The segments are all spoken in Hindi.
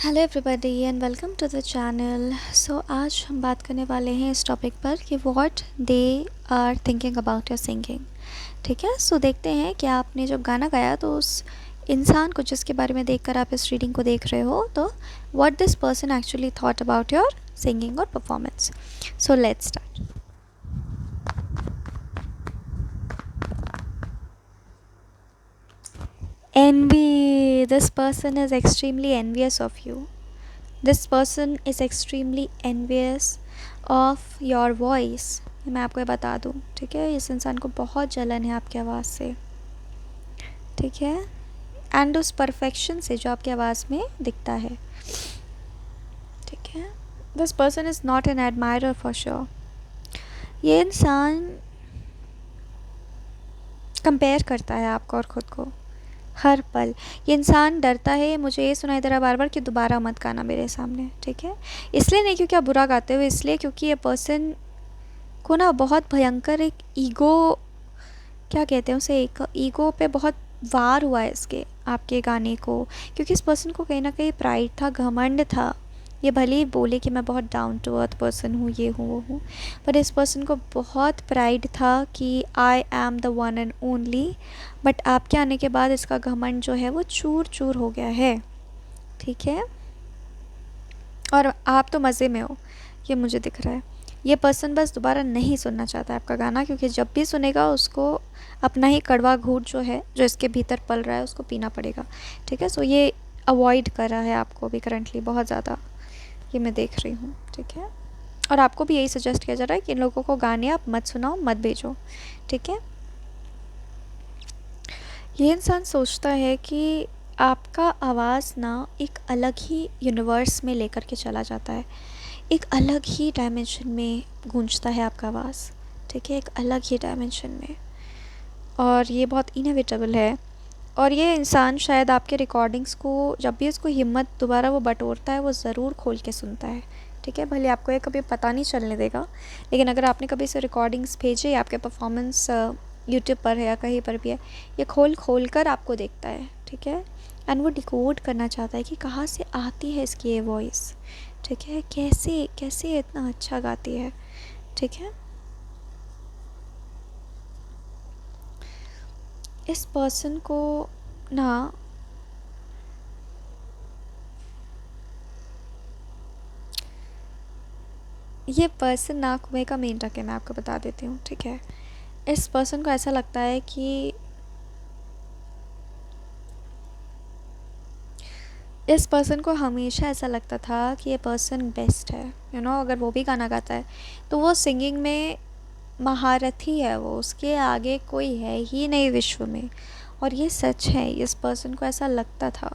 Hello everybody and welcome to the channel. So आज हम बात करने वाले हैं इस टॉपिक पर कि what they are thinking about your singing. ठीक है, सो देखते हैं कि आपने जब गाना गाया तो उस इंसान को जिसके बारे में देखकर आप इस रीडिंग को देख रहे हो, तो what this person actually thought about your singing और performance. So let's start. Envy. This person is extremely envious of you. This person is extremely envious of your voice. मैं आपको ये बता दूँ, ठीक है, इस इंसान को बहुत जलन है आपकी आवाज़ से, ठीक है, एंड उस परफेक्शन से जो आपकी आवाज़ में दिखता है, ठीक है। This person is not an admirer for sure. ये इंसान कंपेयर करता है आपको और ख़ुद को हर पल। ये इंसान डरता है, मुझे ये सुनाई दे रहा बार बार कि दोबारा मत गाना मेरे सामने, ठीक है। इसलिए नहीं क्योंकि आप बुरा गाते हो, इसलिए क्योंकि ये पर्सन को ना बहुत भयंकर एक ईगो, क्या कहते हैं उसे, एक ईगो पे बहुत वार हुआ है इसके आपके गाने को, क्योंकि इस पर्सन को कहीं ना कहीं प्राइड था, घमंड था। ये भले ही बोले कि मैं बहुत डाउन टू अर्थ पर्सन हूँ, ये हूँ वो हूँ, पर इस पर्सन को बहुत प्राइड था कि I am the one and only. But आपके आने के बाद इसका घमंड जो है वो चूर चूर हो गया है, ठीक है। और आप तो मज़े में हो, ये मुझे दिख रहा है। ये पर्सन बस दोबारा नहीं सुनना चाहता है आपका गाना, क्योंकि जब भी सुनेगा उसको अपना ही कड़वा घूंट जो है, जो इसके भीतर पल रहा है, उसको पीना पड़ेगा, ठीक है। सो ये अवॉइड कर रहा है आपको अभी करंटली बहुत ज़्यादा, ये मैं देख रही हूँ, ठीक है। और आपको भी यही सजेस्ट किया जा रहा है कि इन लोगों को गाने आप मत सुनाओ, मत भेजो, ठीक है। ये इंसान सोचता है कि आपका आवाज़ ना एक अलग ही यूनिवर्स में लेकर के चला जाता है, एक अलग ही डायमेंशन में गूंजता है आपका आवाज़, ठीक है, एक अलग ही डायमेंशन में। और ये बहुत इनएविटेबल है। और ये इंसान शायद आपके रिकॉर्डिंग्स को जब भी उसको हिम्मत दोबारा वो बटोरता है, वो ज़रूर खोल के सुनता है, ठीक है। भले आपको ये कभी पता नहीं चलने देगा, लेकिन अगर आपने कभी से रिकॉर्डिंग्स भेजे, आपके परफॉर्मेंस यूट्यूब पर है या कहीं पर भी है, ये खोल खोल कर आपको देखता है, ठीक है। एंड वो डिकोड करना चाहता है कि कहाँ से आती है इसकी ये वॉइस, ठीक है, कैसे कैसे ये इतना अच्छा गाती है, ठीक है। इस पर्सन को ना ये पर्सन ना कुएं का मेंढक है, मैं आपको बता देती हूँ, ठीक है। इस पर्सन को ऐसा लगता है कि इस पर्सन को हमेशा ऐसा लगता था कि ये पर्सन बेस्ट है, यू नो। अगर वो भी गाना गाता है तो वो सिंगिंग में महारथी है, वो उसके आगे कोई है ही नहीं विश्व में। और ये सच है, इस पर्सन को ऐसा लगता था,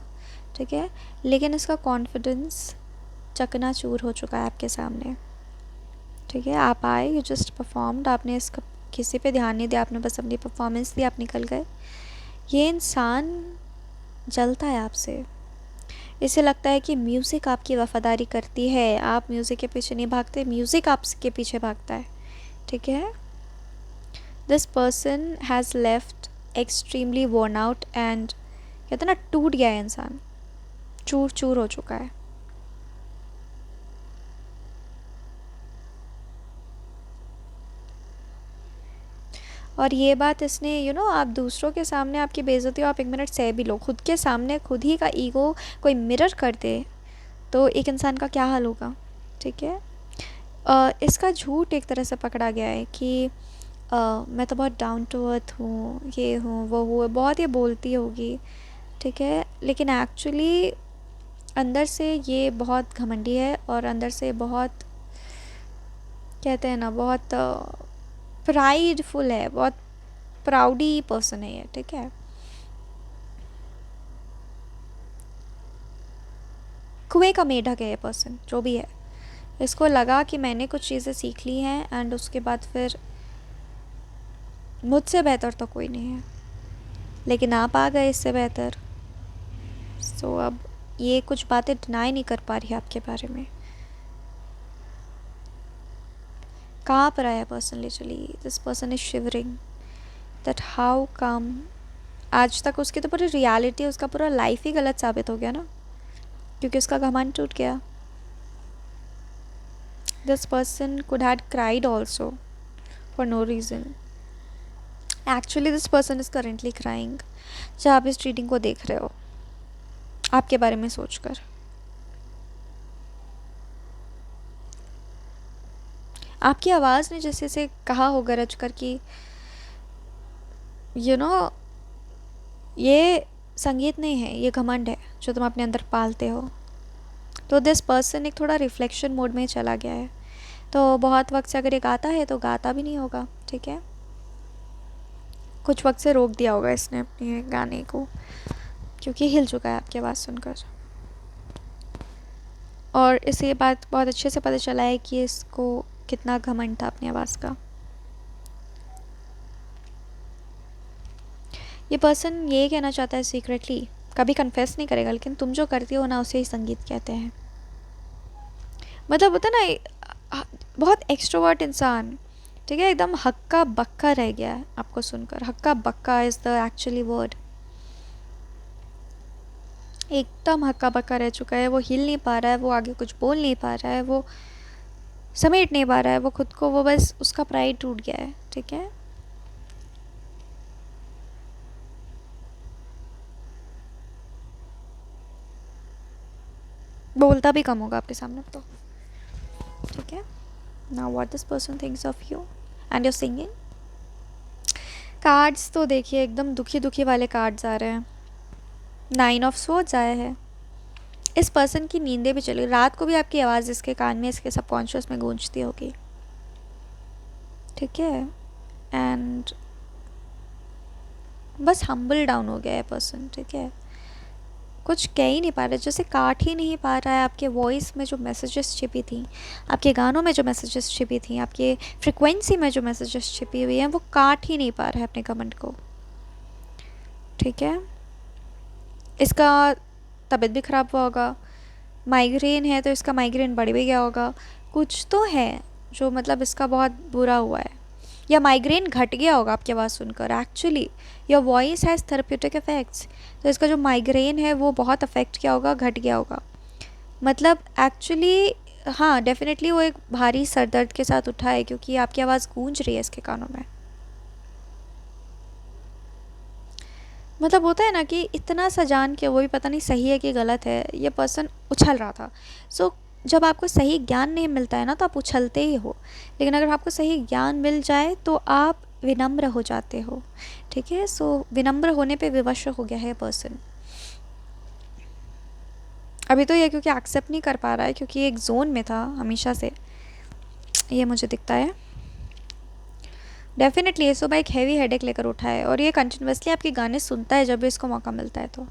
ठीक है। लेकिन इसका कॉन्फिडेंस चकनाचूर हो चुका है आपके सामने, ठीक है। आप आए, यू जस्ट परफॉर्म्ड, आपने इसका किसी पे ध्यान नहीं दिया, आपने बस अपनी परफॉर्मेंस दी, आप निकल गए। ये इंसान जलता है आपसे, इसे लगता है कि म्यूज़िक आपकी वफ़ादारी करती है, आप म्यूज़िक के पीछे नहीं भागते, म्यूज़िक आपके पीछे भागता है, ठीक है। This person has left extremely worn out and, कहते हैं ना, टूट गया है इंसान, चूर चूर हो चुका है। और ये बात इसने, यू नो, आप दूसरों के सामने आपकी बेइज्जती हो, आप एक मिनट सह भी लो, खुद के सामने खुद ही का ईगो कोई मिरर कर दे तो एक इंसान का क्या हाल होगा, ठीक है। इसका झूठ एक तरह से पकड़ा गया है कि मैं तो बहुत डाउन टू अर्थ हूँ, ये हूँ वो हूँ, बहुत ये बोलती होगी, ठीक है। लेकिन एक्चुअली अंदर से ये बहुत घमंडी है, और अंदर से बहुत, कहते हैं ना, बहुत प्राइडफुल है, बहुत प्राउडी पर्सन है ये, ठीक है। कुएं का मेढक है ये पर्सन, जो भी है। इसको लगा कि मैंने कुछ चीज़ें सीख ली हैं, एंड उसके बाद फिर मुझसे बेहतर तो कोई नहीं है, लेकिन आप आ गए इससे बेहतर। सो अब ये कुछ बातें डिनाई नहीं कर पा रही है आपके बारे में। काँप रहा है person, literally this person is shivering that how come. आज तक उसकी तो पूरी रियलिटी, उसका पूरा लाइफ ही गलत साबित हो गया ना, क्योंकि उसका घमंड टूट गया. This person could had cried also for no reason. Actually this person is currently crying जब आप इस रीडिंग को देख रहे हो, आपके बारे में सोचकर. आपकी आवाज़ ने जैसे से कहा हो गरज कर कि यू नो ये संगीत नहीं है, ये घमंड है जो तुम अपने अंदर पालते हो. तो दिस पर्सन एक थोड़ा रिफ्लेक्शन मोड में चला गया है. तो बहुत वक्त से अगर ये गाता है तो गाता भी नहीं होगा, ठीक है. कुछ वक्त से रोक दिया होगा इसने अपने गाने को, क्योंकि हिल चुका है आपकी आवाज़ सुनकर. और इसे ये बात बहुत अच्छे से पता चला है कि इसको कितना घमंड था अपनी आवाज़ का. ये पर्सन ये कहना चाहता है सीक्रेटली, कभी कन्फेस नहीं करेगा, लेकिन तुम जो करती हो ना उसे ही संगीत कहते हैं. मतलब होता ना बहुत एक्सट्रोवर्ट इंसान, ठीक है, एकदम हक्का बक्का रह गया है आपको सुनकर. हक्का बक्का इज़ द एक्चुअली वर्ड. एकदम हक्का बक्का रह चुका है. वो हिल नहीं पा रहा है, वो आगे कुछ बोल नहीं पा रहा है, वो समेट नहीं पा रहा है वो खुद को. वो बस उसका प्राइड टूट गया है, ठीक है. बोलता भी कम होगा आपके सामने तो, ठीक है. Now what this person thinks of you and your singing. Cards तो देखिए एकदम दुखी दुखी वाले कार्ड्स आ रहे हैं. 9 ऑफ स्वॉर्ड्स आया है. इस पर्सन की नींदें भी चली, रात को भी आपकी आवाज़ इसके कान में, इसके सबकॉन्शियस में गूंजती होगी, ठीक है. एंड बस हम्बल डाउन हो गया है पर्सन, ठीक है. कुछ कह ही नहीं पा रहा, जैसे काट ही नहीं पा रहा है. आपके वॉइस में जो मैसेजेस छिपी थी, आपके गानों में जो मैसेजेस छिपी थी, आपके फ्रिक्वेंसी में जो मैसेजेस छिपी हुई हैं, वो काट ही नहीं पा रहा है अपने कमेंट को, ठीक है. इसका तबीयत भी ख़राब हुआ होगा. माइग्रेन है तो इसका माइग्रेन बढ़ भी गया होगा. कुछ तो है जो मतलब इसका बहुत बुरा हुआ है, या माइग्रेन घट गया होगा आपकी आवाज़ सुनकर. Actually your voice has therapeutic effects. तो इसका जो माइग्रेन है वो बहुत अफेक्ट किया होगा, घट गया होगा. मतलब एक्चुअली हाँ, डेफिनेटली वो एक भारी सर दर्द के साथ उठा है, क्योंकि आपकी आवाज़ गूंज रही है इसके कानों में. मतलब होता है ना कि इतना सा जान के वो भी पता नहीं सही है कि गलत है, ये पर्सन उछल रहा था. सो जब आपको सही ज्ञान नहीं मिलता है ना तो आप उछलते ही हो. लेकिन अगर आपको सही ज्ञान मिल जाए तो आप विनम्र हो जाते हो, ठीक है. सो विनम्र होने पे विवश हो गया है पर्सन. अभी तो ये क्योंकि एक्सेप्ट नहीं कर पा रहा है, क्योंकि एक जोन में था हमेशा से, ये मुझे दिखता है. डेफिनेटली ये सुबह एक हैवी हेडेक लेकर उठा है, और ये कंटिन्यूसली आपके गाने सुनता है जब भी इसको मौका मिलता है. तो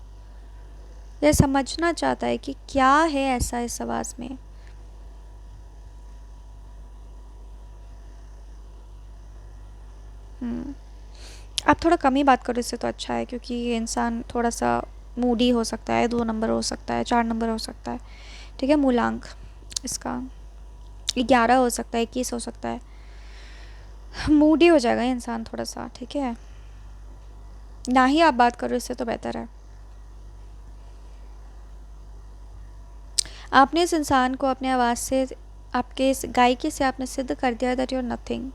ये समझना चाहता है कि क्या है ऐसा इस आवाज़ में. आप थोड़ा कम ही बात करो इससे तो अच्छा है, क्योंकि ये इंसान थोड़ा सा मूडी हो सकता है. 2 नंबर हो सकता है, 4 नंबर हो सकता है, ठीक है. मूलांक इसका 11 हो सकता है, 21 हो सकता है. मूडी हो जाएगा ये इंसान थोड़ा सा, ठीक है. ना ही आप बात करो इससे तो बेहतर है. आपने इस इंसान को अपने आवाज़ से, आपके इस गायकी से आपने सिद्ध कर दिया दैट यू आर नथिंग,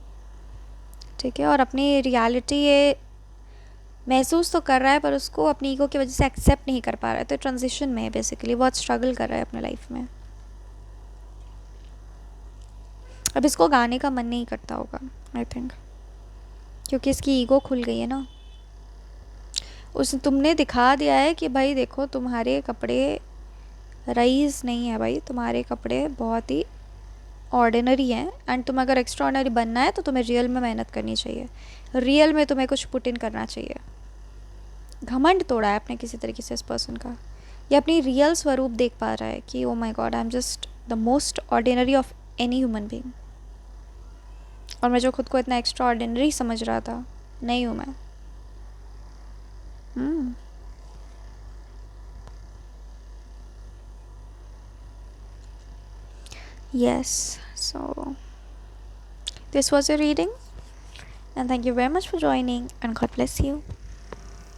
ठीक है. और अपनी रियलिटी ये महसूस तो कर रहा है, पर उसको अपनी ईगो की वजह से एक्सेप्ट नहीं कर पा रहा है. तो ट्रांजिशन में बेसिकली बहुत स्ट्रगल कर रहा है अपने लाइफ में. अब इसको गाने का मन नहीं करता होगा आई थिंक, क्योंकि इसकी ईगो खुल गई है ना. उस तुमने दिखा दिया है कि भाई देखो तुम्हारे कपड़े रईस नहीं है भाई, तुम्हारे कपड़े बहुत ही ऑर्डिनरी हैं. एंड तुम अगर एक्स्ट्रा ऑर्डिनरी बनना है तो तुम्हें रियल में मेहनत करनी चाहिए, रियल में तुम्हें कुछ पुट इन करना चाहिए. घमंड तोड़ा है आपने किसी तरीके से इस पर्सन का. ये अपनी रियल स्वरूप देख पा रहा है कि oh my God, I am just the most ordinary of any human being. और मैं जो खुद को इतना एक्स्ट्रा ऑर्डिनरी समझ रहा था, नहीं हूँ मैं. Yes, so this was your reading, and thank you very much for joining, and God bless you.